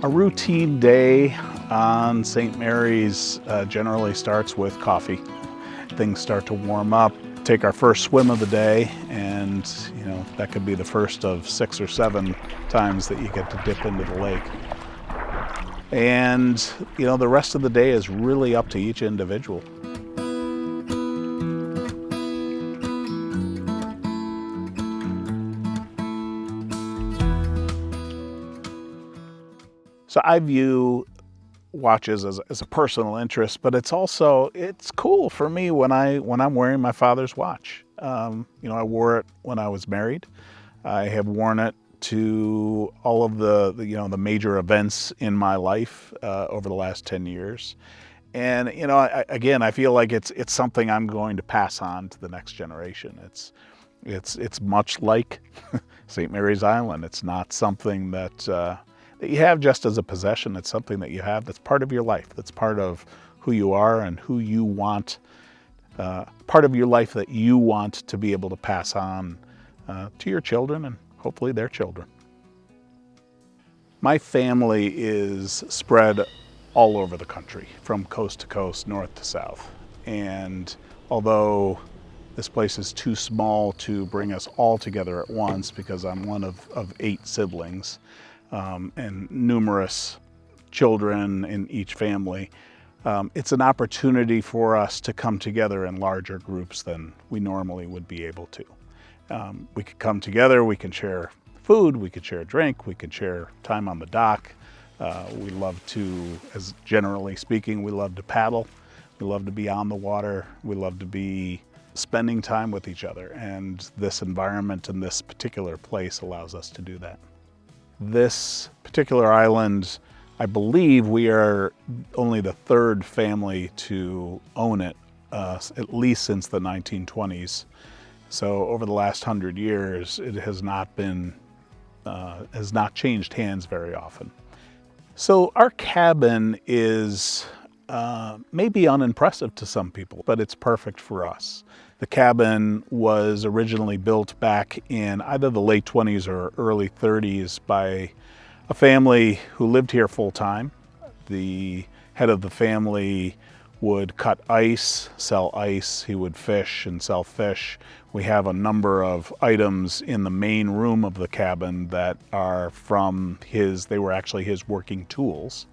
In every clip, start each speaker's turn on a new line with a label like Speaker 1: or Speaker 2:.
Speaker 1: A routine day on St. Mary's generally starts with coffee. Things start to warm up, take our first swim of the day, and that could be the first of 6 or 7 times that you get to dip into the lake. And the rest of the day is really up to each individual. So I view watches as a personal interest, but it's cool for me when I'm wearing my father's watch. I wore it when I was married. I have worn it to all of the major events in my life over the last 10 years. And I feel like it's something I'm going to pass on to the next generation. It's much like St. Mary's Island. It's not something that you have just as a possession. It's something that you have that's part of your life, that's part of who you are and who you want, part of your life that you want to be able to pass on to your children and hopefully their children. My family is spread all over the country, from coast to coast, north to south. And although this place is too small to bring us all together at once, because I'm one of 8 siblings, and numerous children in each family, it's an opportunity for us to come together in larger groups than we normally would be able to. We could come together, we can share food, we could share a drink, we could share time on the dock. We love to, as generally speaking, we love to paddle. We love to be on the water. We love to be spending time with each other. And this environment and this particular place allows us to do that. This particular island, I believe we are only the 3rd family to own it, at least since the 1920s. So over the last 100 years, it has not changed hands very often. So our cabin is maybe unimpressive to some people, but it's perfect for us. The cabin was originally built back in either the late 20s or early 30s by a family who lived here full time. The head of the family would cut ice, sell ice. He would fish and sell fish. We have a number of items in the main room of the cabin that are from they were actually his working tools.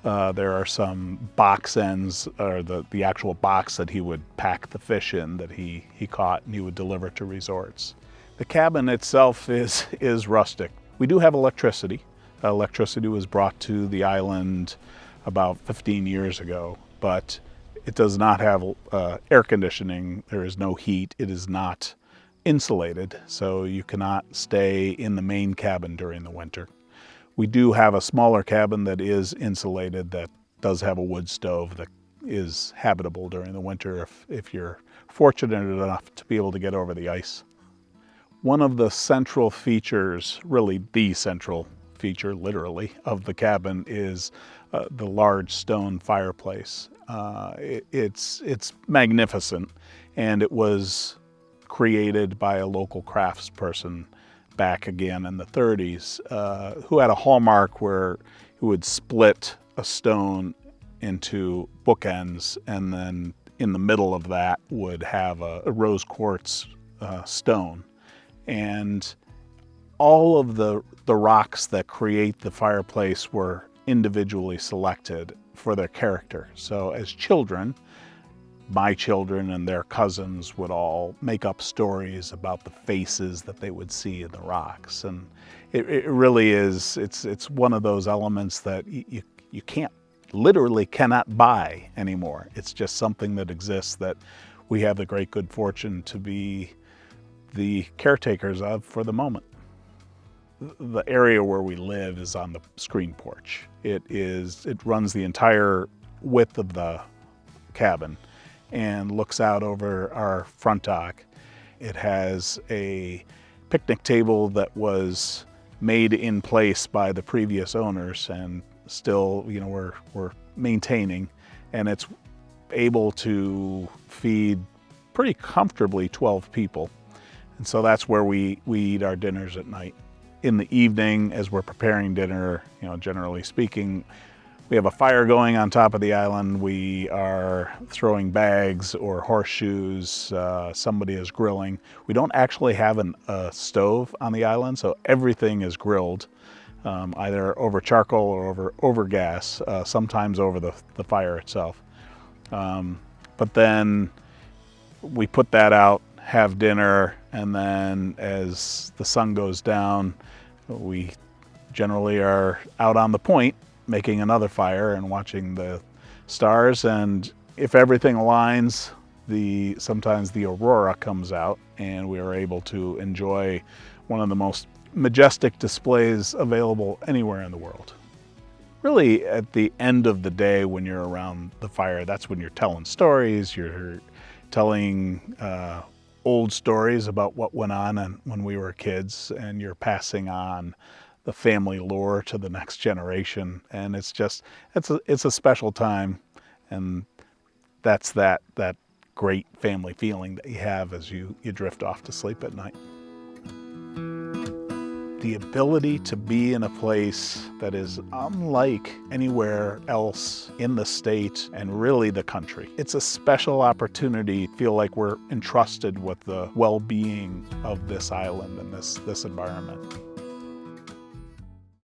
Speaker 1: There are some box ends, or the actual box that he would pack the fish in that he caught and he would deliver to resorts. The cabin itself is rustic. We do have electricity. Electricity was brought to the island about 15 years ago, but it does not have air conditioning. There is no heat. It is not insulated, so you cannot stay in the main cabin during the winter. We do have a smaller cabin that is insulated, that does have a wood stove that is habitable during the winter if you're fortunate enough to be able to get over the ice. One of the central features, really the central feature literally, of the cabin is the large stone fireplace. It's magnificent, and it was created by a local craftsperson back again in the 30s, who had a hallmark where he would split a stone into bookends, and then in the middle of that would have a rose quartz stone. And all of the rocks that create the fireplace were individually selected for their character. So as children, my children and their cousins would all make up stories about the faces that they would see in the rocks. And it really is, it's one of those elements that you cannot buy anymore. It's just something that exists that we have the great good fortune to be the caretakers of for the moment. The area where we live is on the screen porch. It runs the entire width of the cabin and looks out over our front dock. It has a picnic table that was made in place by the previous owners and still, we're maintaining, and it's able to feed pretty comfortably 12 people. And so that's where we eat our dinners at night. in the evening, as we're preparing dinner, generally speaking, we have a fire going on top of the island. We are throwing bags or horseshoes. Somebody is grilling. We don't actually have a stove on the island, so everything is grilled, either over charcoal or over gas, sometimes over the fire itself. But then we put that out, have dinner, and then as the sun goes down, we generally are out on the point making another fire and watching the stars. And if everything aligns, sometimes the aurora comes out, and we are able to enjoy one of the most majestic displays available anywhere in the world. Really, at the end of the day, when you're around the fire, that's when you're telling stories, you're telling old stories about what went on when we were kids, and you're passing on the family lore to the next generation. And it's a special time, and that's that great family feeling that you have as you drift off to sleep at night. The ability to be in a place that is unlike anywhere else in the state and really the country. It's a special opportunity. Feel like we're entrusted with the well-being of this island and this environment.